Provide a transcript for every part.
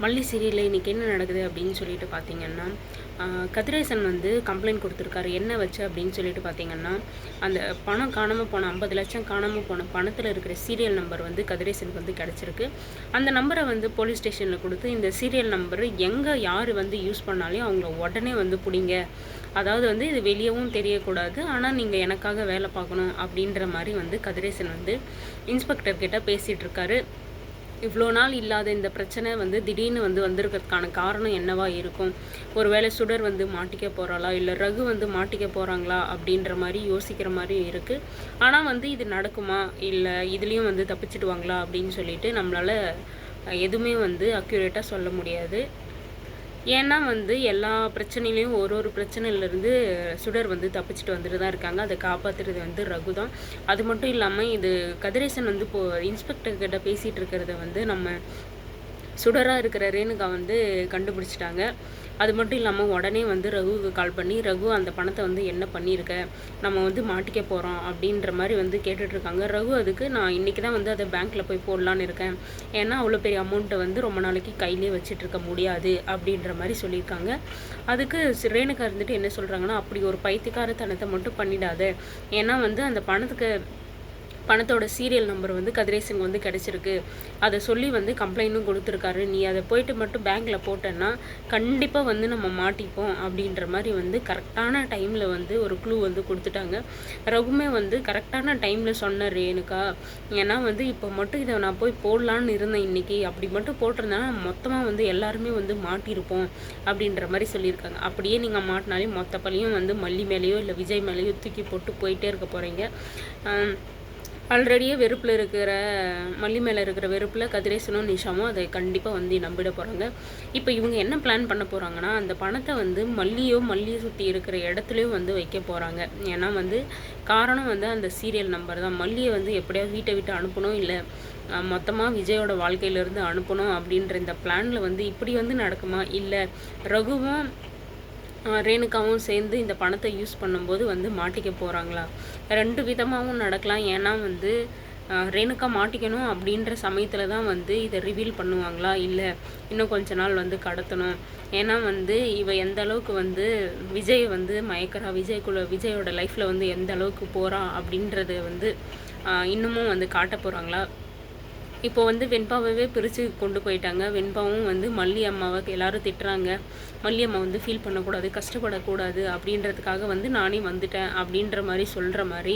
மல்லி சீரியலில் இன்றைக்கி என்ன நடக்குது அப்படின்னு சொல்லிட்டு பார்த்தீங்கன்னா, கதிரேசன் வந்து கம்ப்ளைண்ட் கொடுத்துருக்காரு. என்ன வச்சு அப்படின்னு சொல்லிட்டு பார்த்தீங்கன்னா, அந்த பணம் காணாமல் போன 50 லட்சம் காணாமல் போன பணத்தில் இருக்கிற சீரியல் நம்பர் வந்து கதிரேசனுக்கு வந்து கிடச்சிருக்கு. அந்த நம்பரை வந்து போலீஸ் ஸ்டேஷனில் கொடுத்து, இந்த சீரியல் நம்பர் எங்கே யார் வந்து யூஸ் பண்ணாலையும் அவங்கள உடனே வந்து பிடிங்க. அதாவது வந்து இது வெளியவும் தெரியக்கூடாது, ஆனால் நீங்கள் எனக்காக வேலை பார்க்கணும் அப்படின்ற மாதிரி வந்து கதிரேசன் வந்து இன்ஸ்பெக்டர் கிட்ட பேசிகிட்டு இருக்காரு. இவ்வளோ நாள் இல்லாத இந்த பிரச்சனை வந்து திடீர்னு வந்து வந்திருக்கிறதுக்கான காரணம் என்னவா இருக்கும்? ஒருவேளை சுடர் வந்து மாட்டிக்க போகிறாளா, இல்லை ரகு வந்து மாட்டிக்க போகிறாங்களா அப்படின்ற மாதிரி யோசிக்கிற மாதிரி இருக்குது. ஆனால் வந்து இது நடக்குமா, இல்லை இதுலேயும் வந்து தப்பிச்சிடுவாங்களா அப்படின்னு சொல்லிட்டு நம்மளால் எதுவுமே வந்து அக்யூரேட்டாக சொல்ல முடியாது. ஏன்னா வந்து எல்லா பிரச்சனையிலையும் ஒரு பிரச்சனையிலேருந்து சுடர் வந்து தப்பிச்சுட்டு வந்துட்டு தான் இருக்காங்க. அதை காப்பாற்றுறது வந்து ரகு தான். அது மட்டும் இல்லாமல் இது கதிரேசன் வந்து இப்போது இன்ஸ்பெக்டர் கிட்ட பேசிகிட்டு இருக்கிறத வந்து நம்ம சுடராக இருக்கிற ரேணுகா வந்து கண்டுபிடிச்சிட்டாங்க. அது மட்டும் இல்லாமல் உடனே வந்து ரகுவுக்கு கால் பண்ணி, ரகு அந்த பணத்தை வந்து என்ன பண்ணியிருக்க, நம்ம வந்து மாட்டிக்க போகிறோம் அப்படின்ற மாதிரி வந்து கேட்டுட்ருக்காங்க. ரகு அதுக்கு நான் இன்றைக்கி தான் வந்து அதை பேங்க்கில் போய் போடலான்னு இருக்கேன், ஏன்னா அவ்வளோ பெரிய அமௌண்ட்டை வந்து ரொம்ப நாளைக்கு கையிலே வச்சிட்ருக்க முடியாது அப்படின்ற மாதிரி சொல்லியிருக்காங்க. அதுக்கு ரேணுகா இருந்துட்டு என்ன சொல்கிறாங்கன்னா, அப்படி ஒரு பைத்தியக்காரத்தனத்தை மட்டும் பண்ணிடாத, ஏன்னா வந்து அந்த பணத்தோட சீரியல் நம்பர் வந்து கதிரேசனுக்கு வந்து கிடச்சிருக்கு. அதை சொல்லி வந்து கம்ப்ளைண்ட்டும் கொடுத்துருக்காரு. நீ அதை போயிட்டு மட்டும் பேங்க்கில் போட்டேன்னா கண்டிப்பாக வந்து நம்ம மாட்டிப்போம் அப்படின்ற மாதிரி வந்து கரெக்டான டைமில் வந்து ஒரு க்ளூ வந்து கொடுத்துட்டாங்க. ரகுமே வந்து கரெக்டான டைமில் சொன்ன ரேணுகா, ஏன்னா வந்து இப்போ மட்டும் இதை நான் போய் போடலான்னு இருந்தேன் இன்றைக்கி, அப்படி மட்டும் போட்டிருந்தேன்னா மொத்தமாக வந்து எல்லாருமே வந்து மாட்டியிருப்போம் அப்படின்ற மாதிரி சொல்லியிருக்காங்க. அப்படியே நீங்கள் மாட்டினாலே மொத்த பழியும் வந்து மல்லி மேலேயோ இல்லை விஜய் மேலேயோ தூக்கி போட்டு போயிட்டே இருக்க போகிறீங்க. ஆல்ரெடியே வெறுப்பில் இருக்கிற மல்லி மேலே இருக்கிற வெறுப்பில் கதிரேசனும் நிஷாமும் அதை கண்டிப்பாக வந்து நம்பிட போகிறாங்க. இப்போ இவங்க என்ன பிளான் பண்ண போகிறாங்கன்னா, அந்த பணத்தை வந்து மல்லியை சுற்றி இருக்கிற இடத்துலையும் வந்து வைக்க போகிறாங்க. ஏன்னா வந்து காரணம் வந்து அந்த சீரியல் நம்பர் தான். மல்லியை வந்து எப்படியாவது வீட்டை விட்டு அனுப்பணும், இல்லை மொத்தமாக விஜயோட வாழ்க்கையிலேருந்து அனுப்பணும் அப்படின்ற இந்த பிளானில் வந்து இப்படி வந்து நடக்குமா, இல்லை ரகுவும் ரேணுகாவும் சேர்ந்து இந்த பணத்தை யூஸ் பண்ணும்போது வந்து மாட்டிக்க போகிறாங்களா? 2 விதமாகவும் நடக்கலாம். ஏன்னா வந்து ரேணுகா மாட்டிக்கணும் அப்படின்ற சமயத்தில் தான் வந்து இதை ரிவீல் பண்ணுவாங்களா, இல்லை இன்னும் கொஞ்ச நாள் வந்து கடத்தணும். ஏன்னா வந்து இவ எந்த அளவுக்கு வந்து விஜய் வந்து மயக்கிறா, விஜயோட லைஃப்பில் வந்து எந்த அளவுக்கு போகிறா அப்படின்றத வந்து இன்னமும் வந்து காட்ட போகிறாங்களா? இப்போ வந்து வெண்பாவே பிரித்து கொண்டு போயிட்டாங்க. வெண்பாவும் வந்து மல்லி அம்மாவை எல்லாரும் திட்டுறாங்க. மல்லி அம்மா வந்து ஃபீல் பண்ணக்கூடாது, கஷ்டப்படக்கூடாது அப்படின்றதுக்காக வந்து நானே வந்துட்டேன் அப்படின்ற மாதிரி சொல்கிற மாதிரி,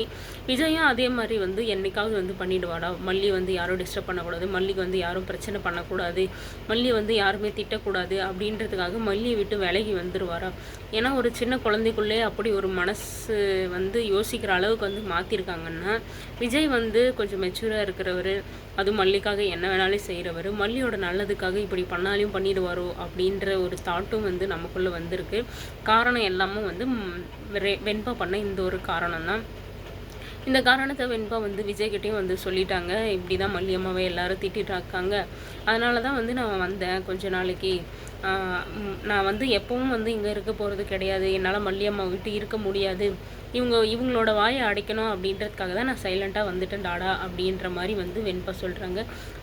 விஜயும் அதே மாதிரி வந்து என்னைக்காவது வந்து பண்ணிடுவாடா, மல்லி வந்து யாரும் டிஸ்டர்ப் பண்ணக்கூடாது, மல்லிக்கு வந்து யாரும் பிரச்சனை பண்ணக்கூடாது, மல்லி வந்து யாருமே திட்டக்கூடாது அப்படின்றதுக்காக மல்லியை விட்டு விலகி வந்துடுவாரா? ஏன்னா ஒரு சின்ன குழந்தைக்குள்ளே அப்படி ஒரு மனசு வந்து யோசிக்கிற அளவுக்கு வந்து மாற்றிருக்காங்கன்னா, விஜய் வந்து கொஞ்சம் மெச்சூராக இருக்கிறவர், அதுவும் மல்லிக்காக என்ன வேணாலும் செய்கிறவர், மல்லியோட நல்லதுக்காக இப்படி பண்ணாலையும் பண்ணிடுவாரோ அப்படின்ற ஒரு தாட்டும் வந்து நமக்குள்ளே வந்திருக்கு. காரணம் எல்லாமும் வந்து வெண்பா பண்ண இந்த ஒரு காரணம் தான். இந்த காரணத்தை வெண்பா வந்து விஜய்கிட்டையும் வந்து சொல்லிட்டாங்க. இப்படி தான் மல்லியம்மாவை எல்லாரும் திட்டிகிட்ருக்காங்க, அதனால தான் வந்து நான் வந்தேன் கொஞ்ச நாளைக்கு. நான் வந்து எப்பவும் வந்து இங்கே இருக்க போகிறது கிடையாது, என்னால் மல்லியம்மா விட்டு இருக்க முடியாது, இவங்களோட வாயை அடைக்கணும் அப்படின்றதுக்காக தான் நான் சைலண்ட்டாக வந்துட்டேன் டாடா அப்படின்ற மாதிரி வந்து வெண்பா சொல்கிறாங்க.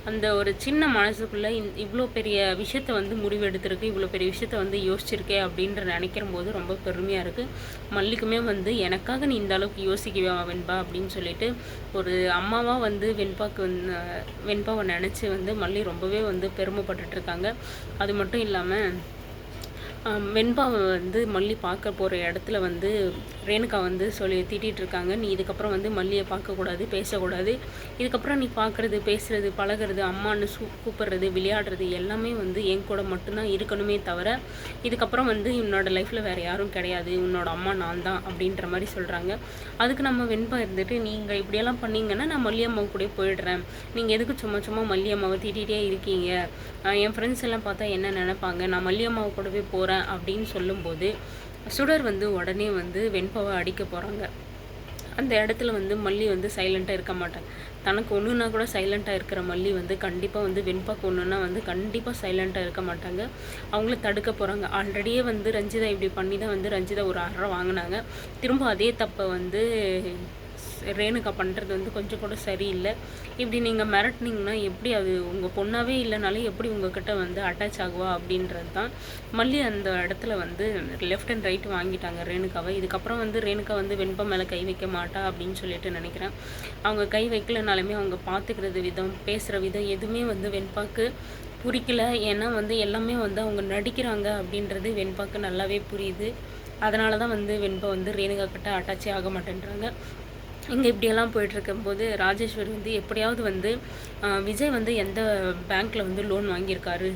அந்த ஒரு சின்ன மனசுக்குள்ளே இவ்வளோ பெரிய விஷயத்த வந்து முடிவெடுத்திருக்கு, இவ்வளோ பெரிய விஷயத்த வந்து யோசிச்சிருக்கே அப்படின்ற நினைக்கிற போது ரொம்ப பெருமையாக இருக்குது. மல்லிக்குமே வந்து எனக்காக நீ இந்த அளவுக்கு யோசிக்கவே வெண்பா அப்படின்னு சொல்லிட்டு ஒரு அம்மாவாக வந்து வெண்பாவை நினச்சி வந்து மல்லி ரொம்பவே வந்து பெருமைப்பட்டுட்ருக்காங்க. அது மட்டும் இல்லாமல் வெண்பாவை வந்து மல்லி பார்க்க போகிற இடத்துல வந்து ரேணுகா வந்து திட்டிகிட்ருக்காங்க. நீ இதுக்கப்புறம் வந்து மல்லியை பார்க்கக்கூடாது, பேசக்கூடாது, இதுக்கப்புறம் நீ பார்க்குறது, பேசுகிறது, பழகிறது, அம்மான்னு கூப்பிட்றது, விளையாடுறது எல்லாமே வந்து என் கூட மட்டும்தான் இருக்கணுமே தவிர இதுக்கப்புறம் வந்து உன்னோட லைஃப்பில் வேறு யாரும் கிடையாது, உன்னோட அம்மா நான் தான் அப்படின்ற மாதிரி சொல்கிறாங்க. அதுக்கு நம்ம வெண்பா இருந்துட்டு, நீங்கள் இப்படியெல்லாம் பண்ணிங்கன்னா நான் மல்லி அம்மாவை கூட போயிடுறேன், நீங்கள் எதுக்கு சும்மா மல்லி அம்மாவை திட்டிகிட்டே இருக்கீங்க, என் ஃப்ரெண்ட்ஸ் எல்லாம் பார்த்தா என்ன நினைப்பாங்க, நான் மல்லி அம்மாவை கூடவே போகிறேன் அப்படின்னு சொல்லும்போது சுடர் வந்து உடனே வந்து வெண்பாவை அடிக்க போகிறாங்க. அந்த இடத்துல வந்து மல்லி வந்து சைலண்ட்டாக இருக்க மாட்டாங்க. தனக்கு ஒன்றுனா கூட சைலண்ட்டாக இருக்கிற மல்லி வந்து கண்டிப்பாக வந்து வெண்பாக்கு ஒன்றுனா வந்து கண்டிப்பாக சைலண்ட்டாக இருக்க மாட்டாங்க. அவங்கள தடுக்க போகிறாங்க. ஆல்ரெடியே வந்து ரஞ்சிதா இப்படி பண்ணி தான் வந்து ரஞ்சிதா ஒரு அறை வாங்கினாங்க. திரும்ப அதே தப்பை வந்து ரேணுகா பண்ணுறது வந்து கொஞ்சம் கூட சரியில்லை. இப்படி நீங்கள் மிரட்டினீங்கன்னா எப்படி அது உங்கள் பொண்ணாவே இல்லைனாலும் எப்படி உங்ககிட்ட வந்து அட்டாச் ஆகுவா அப்படின்றது தான். மல்லி அந்த இடத்துல வந்து லெஃப்ட் அண்ட் ரைட் வாங்கிட்டாங்க ரேணுகாவை. இதுக்கப்புறம் வந்து ரேணுகா வந்து வெண்பா மேலே கை வைக்க மாட்டா அப்படின்னு சொல்லிட்டு நினைக்கிறேன். அவங்க கை வைக்கலனாலுமே அவங்க பார்த்துக்கிறது விதம், பேசுகிற விதம் எதுவுமே வந்து வெண்பாக்கு புரிக்கல. ஏன்னா வந்து எல்லாமே வந்து அவங்க நடிக்கிறாங்க அப்படின்றது வெண்பாக்கு நல்லாவே புரியுது. அதனால தான் வந்து வெண்பா வந்து ரேணுகா கிட்ட அட்டாச்சே ஆக மாட்டேன்றாங்க. இங்கே இப்படியெல்லாம் போயிட்டுருக்கும்போது ராஜேஸ்வரி வந்து எப்படியாவது வந்து விஜய் வந்து எந்த பேங்க்கில் வந்து லோன் வாங்கியிருக்காரு,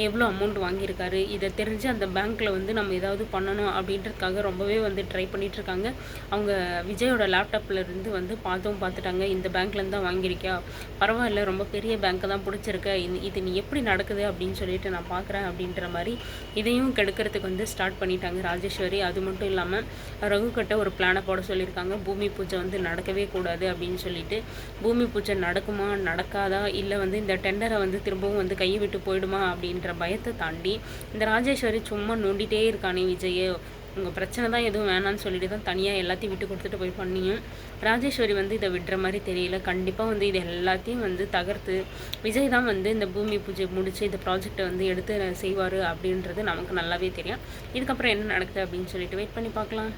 எவ்வளோ அமௌண்ட் வாங்கியிருக்காரு, இதை தெரிஞ்சு அந்த பேங்க்கில் வந்து நம்ம ஏதாவது பண்ணணும் அப்படின்றதுக்காக ரொம்பவே வந்து ட்ரை பண்ணிகிட்ருக்காங்க. அவங்க விஜயோட லேப்டாப்பில் இருந்து வந்து பார்த்துட்டாங்க. இந்த பேங்க்லேருந்து தான் வாங்கியிருக்கியா, பரவாயில்ல, ரொம்ப பெரிய பேங்க்கை தான் பிடிச்சிருக்க, இது நீ எப்படி நடக்குது அப்படின்னு சொல்லிட்டு நான் பார்க்குறேன் அப்படின்ற மாதிரி இதையும் கெடுக்கிறதுக்கு வந்து ஸ்டார்ட் பண்ணிட்டாங்க ராஜேஸ்வரி. அது மட்டும் இல்லாமல் ரகு கிட்ட ஒரு பிளானை போட சொல்லியிருக்காங்க. பூமி பூஜை வந்து நடக்கவே கூடாது அப்படின்னு சொல்லிட்டு. பூமி பூஜை நடக்குமா நடக்காதா, இல்லை வந்து இந்த டெண்டரை வந்து திரும்பவும் வந்து கையை விட்டு போயிடுமா அப்படின்ற பயத்தை தாண்டி இந்த ராஜேஸ்வரி சும்மா நோண்டிகிட்டே இருக்கானே விஜயை, உங்கள் பிரச்சனை தான் எதுவும் வேணான்னு சொல்லிட்டு தான் தனியாக எல்லாத்தையும் விட்டு கொடுத்துட்டு போய் பண்ணியும் ராஜேஸ்வரி வந்து இதை விடுற மாதிரி தெரியல. கண்டிப்பாக வந்து இது எல்லாத்தையும் வந்து தகர்த்து விஜய் தான் வந்து இந்த பூமி பூஜை முடித்து இந்த ப்ராஜெக்டை வந்து எடுத்து செய்வார் அப்படின்றது நமக்கு நல்லாவே தெரியும். இதுக்கப்புறம் என்ன நடக்குது அப்படின்னு சொல்லிட்டு வெயிட் பண்ணி பார்க்கலாம்.